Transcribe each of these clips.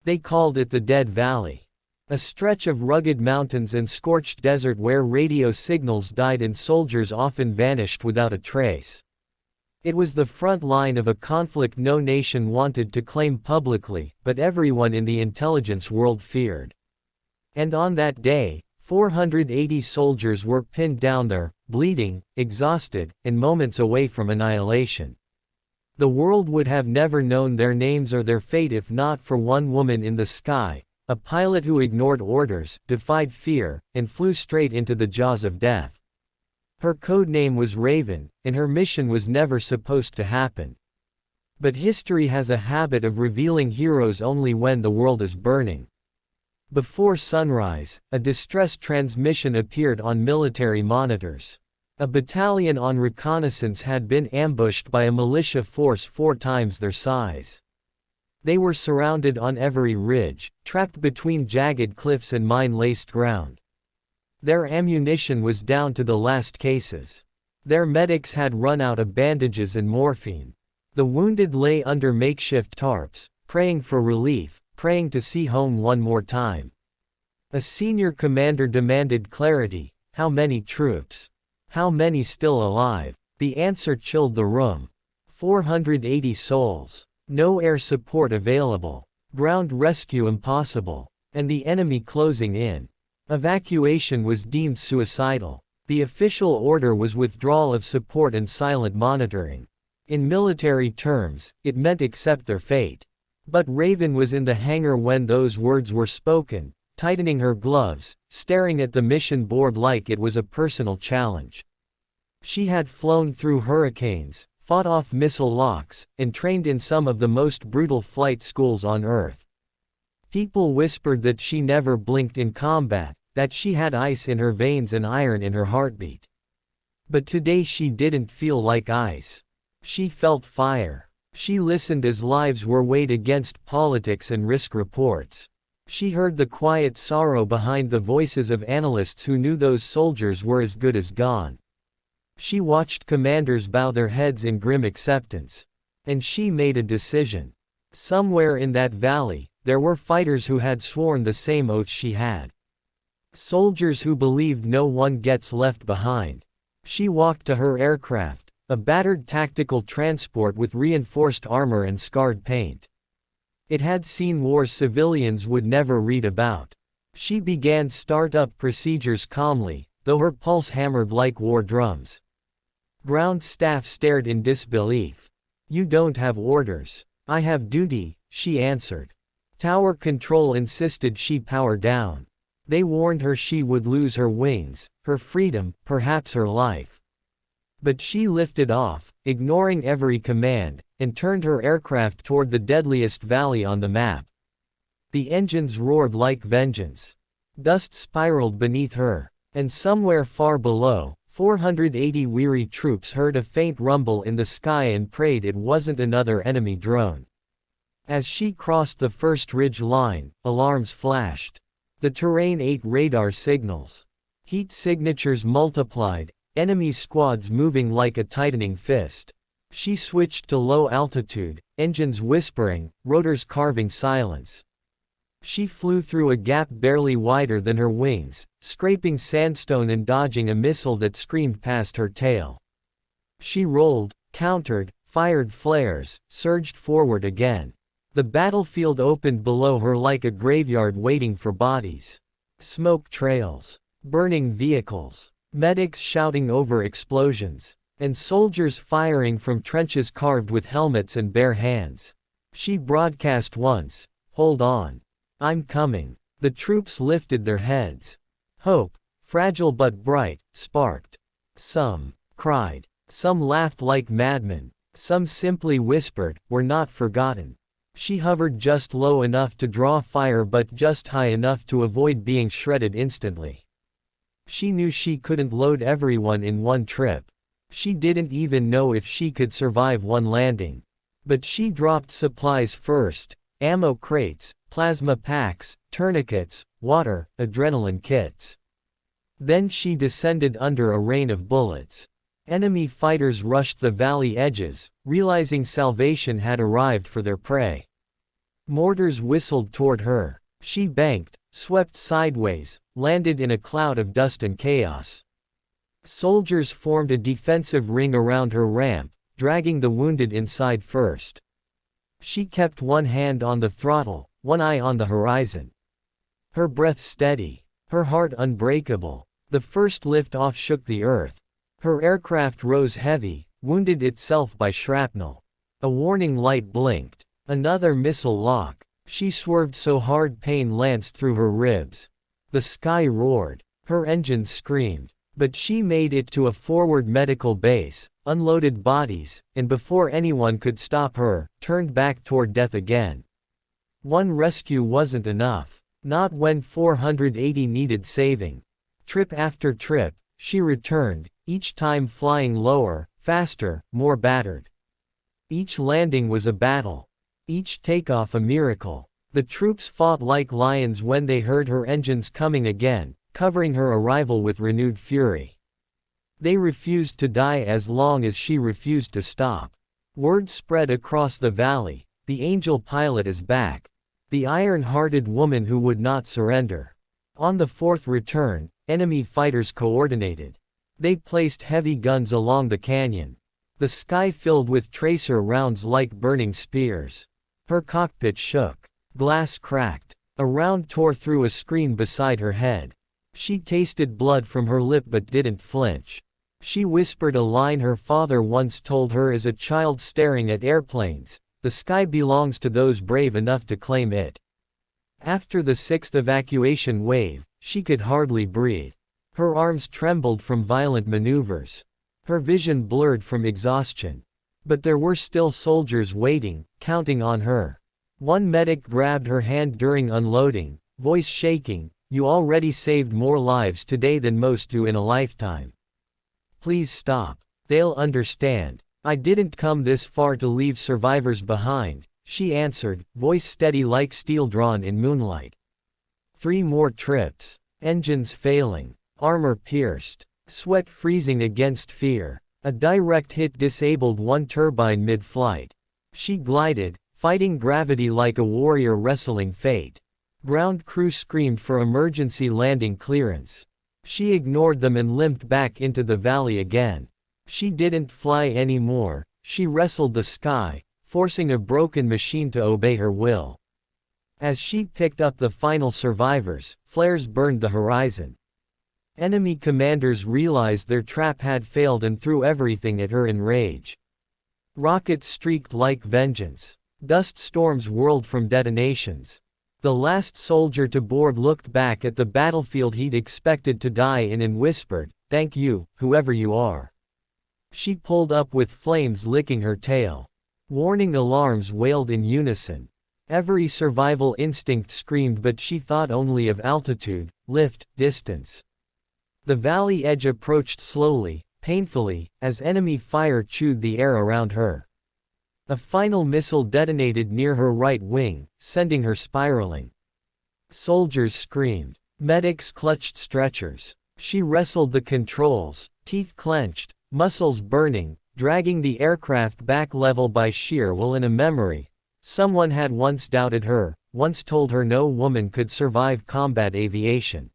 They called it the Dead Valley. A stretch of rugged mountains and scorched desert where radio signals died and soldiers often vanished without a trace. It was the front line of a conflict no nation wanted to claim publicly, but everyone in the intelligence world feared. And on that day, 480 soldiers were pinned down there, bleeding, exhausted, and moments away from annihilation. The world would have never known their names or their fate if not for one woman in the sky, a pilot who ignored orders, defied fear, and flew straight into the jaws of death. Her code name was Raven, and her mission was never supposed to happen. But history has a habit of revealing heroes only when the world is burning. Before sunrise, a distress transmission appeared on military monitors. A battalion on reconnaissance had been ambushed by a militia force 4 times their size. They were surrounded on every ridge, trapped between jagged cliffs and mine-laced ground. Their ammunition was down to the last cases. Their medics had run out of bandages and morphine. The wounded lay under makeshift tarps, praying for relief, praying to see home one more time. A senior commander demanded clarity. How many troops? How many still alive? The answer chilled the room. 480 souls. No air support available. Ground rescue impossible. And the enemy closing in. Evacuation was deemed suicidal. The official order was withdrawal of support and silent monitoring. In military terms, it meant accept their fate. But Raven was in the hangar when those words were spoken, tightening her gloves, staring at the mission board like it was a personal challenge. She had flown through hurricanes, fought off missile locks, and trained in some of the most brutal flight schools on Earth. People whispered that she never blinked in combat, that she had ice in her veins and iron in her heartbeat. But today she didn't feel like ice. She felt fire. She listened as lives were weighed against politics and risk reports. She heard the quiet sorrow behind the voices of analysts who knew those soldiers were as good as gone. She watched commanders bow their heads in grim acceptance. And she made a decision. Somewhere in that valley, there were fighters who had sworn the same oath she had. Soldiers who believed no one gets left behind. She walked to her aircraft, a battered tactical transport with reinforced armor and scarred paint. It had seen wars civilians would never read about. She began start-up procedures calmly, though her pulse hammered like war drums. Ground staff stared in disbelief. "You don't have orders." "I have duty," she answered. Tower control insisted she power down. They warned her she would lose her wings, her freedom, perhaps her life. But she lifted off, ignoring every command, and turned her aircraft toward the deadliest valley on the map. The engines roared like vengeance. Dust spiraled beneath her. And somewhere far below, 480 weary troops heard a faint rumble in the sky and prayed it wasn't another enemy drone. As she crossed the first ridge line, alarms flashed. The terrain ate radar signals. Heat signatures multiplied, enemy squads moving like a tightening fist. She switched to low altitude, engines whispering, rotors carving silence. She flew through a gap barely wider than her wings, scraping sandstone and dodging a missile that screamed past her tail. She rolled, countered, fired flares, surged forward again. The battlefield opened below her like a graveyard waiting for bodies. Smoke trails. Burning vehicles. Medics shouting over explosions. And soldiers firing from trenches carved with helmets and bare hands. She broadcast once, "Hold on. I'm coming." The troops lifted their heads. Hope, fragile but bright, sparked. Some cried. Some laughed like madmen. Some simply whispered, "We're not forgotten." She hovered just low enough to draw fire but just high enough to avoid being shredded instantly. She knew she couldn't load everyone in one trip. She didn't even know if she could survive one landing. But she dropped supplies first: ammo crates, plasma packs, tourniquets, water, adrenaline kits. Then she descended under a rain of bullets. Enemy fighters rushed the valley edges, realizing salvation had arrived for their prey. Mortars whistled toward her. She banked, swept sideways, landed in a cloud of dust and chaos. Soldiers formed a defensive ring around her ramp, dragging the wounded inside first. She kept one hand on the throttle, one eye on the horizon. Her breath steady, her heart unbreakable. The first lift-off shook the earth. Her aircraft rose heavy, wounded itself by shrapnel. A warning light blinked. Another missile lock. She swerved so hard pain lanced through her ribs. The sky roared. Her engines screamed. But she made it to a forward medical base, unloaded bodies, and before anyone could stop her, turned back toward death again. One rescue wasn't enough. Not when 480 needed saving. Trip after trip, she returned, each time flying lower, faster, more battered. Each landing was a battle. Each takeoff a miracle. The troops fought like lions when they heard her engines coming again, covering her arrival with renewed fury. They refused to die as long as she refused to stop. Word spread across the valley, the angel pilot is back. The iron-hearted woman who would not surrender. On the fourth return, enemy fighters coordinated. They placed heavy guns along the canyon. The sky filled with tracer rounds like burning spears. Her cockpit shook. Glass cracked. A round tore through a screen beside her head. She tasted blood from her lip but didn't flinch. She whispered a line her father once told her as a child staring at airplanes: "The sky belongs to those brave enough to claim it." After the sixth evacuation wave, she could hardly breathe. Her arms trembled from violent maneuvers. Her vision blurred from exhaustion. But there were still soldiers waiting, counting on her. One medic grabbed her hand during unloading, voice shaking, "You already saved more lives today than most do in a lifetime. Please stop. They'll understand. I didn't come this far to leave survivors behind," she answered, voice steady like steel drawn in moonlight. 3 more trips. Engines failing. Armor pierced. Sweat freezing against fear. A direct hit disabled one turbine mid-flight. She glided, fighting gravity like a warrior wrestling fate. Ground crew screamed for emergency landing clearance. She ignored them and limped back into the valley again. She didn't fly anymore, she wrestled the sky, forcing a broken machine to obey her will. As she picked up the final survivors, flares burned the horizon. Enemy commanders realized their trap had failed and threw everything at her in rage. Rockets streaked like vengeance. Dust storms whirled from detonations. The last soldier to board looked back at the battlefield he'd expected to die in and whispered, "Thank you, whoever you are." She pulled up with flames licking her tail. Warning alarms wailed in unison. Every survival instinct screamed, but she thought only of altitude, lift, distance. The valley edge approached slowly, painfully, as enemy fire chewed the air around her. A final missile detonated near her right wing, sending her spiraling. Soldiers screamed. Medics clutched stretchers. She wrestled the controls, teeth clenched, muscles burning, dragging the aircraft back level by sheer will. In a memory, someone had once doubted her, once told her no woman could survive combat aviation.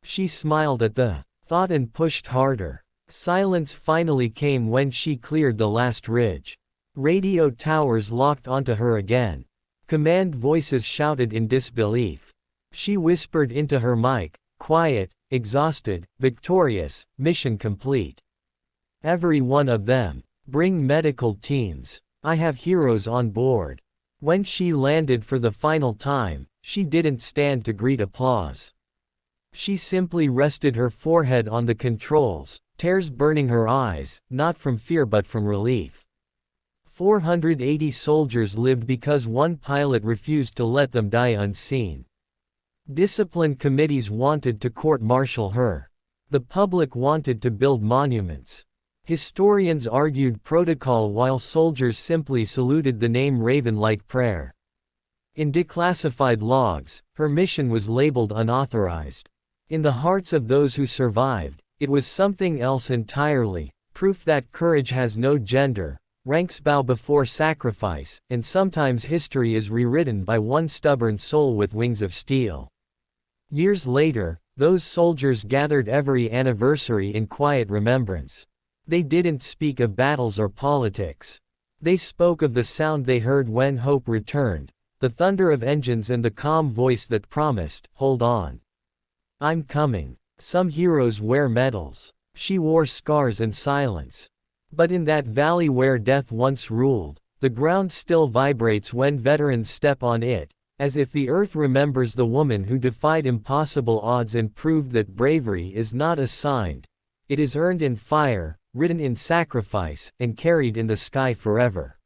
She smiled at the thought and pushed harder. Silence finally came when she cleared the last ridge. Radio towers locked onto her again. Command voices shouted in disbelief. She whispered into her mic, quiet, exhausted, victorious, mission complete. Every one of them. Bring medical teams. I have heroes on board. When she landed for the final time, she didn't stand to greet applause. She simply rested her forehead on the controls, tears burning her eyes, not from fear but from relief. 480 soldiers lived because one pilot refused to let them die unseen. Discipline committees wanted to court-martial her. The public wanted to build monuments. Historians argued protocol while soldiers simply saluted the name Raven like prayer. In declassified logs, her mission was labeled unauthorized. In the hearts of those who survived, it was something else entirely, proof that courage has no gender, Ranks bow before sacrifice, and sometimes history is rewritten by one stubborn soul with wings of steel. Years later, those soldiers gathered every anniversary in quiet remembrance. They didn't speak of battles or politics. They spoke of the sound they heard when hope returned, the thunder of engines and the calm voice that promised, "Hold on. I'm coming." Some heroes wear medals. She wore scars and silence. But in that valley where death once ruled, the ground still vibrates when veterans step on it, as if the earth remembers the woman who defied impossible odds and proved that bravery is not assigned. It is earned in fire, written in sacrifice, and carried in the sky forever.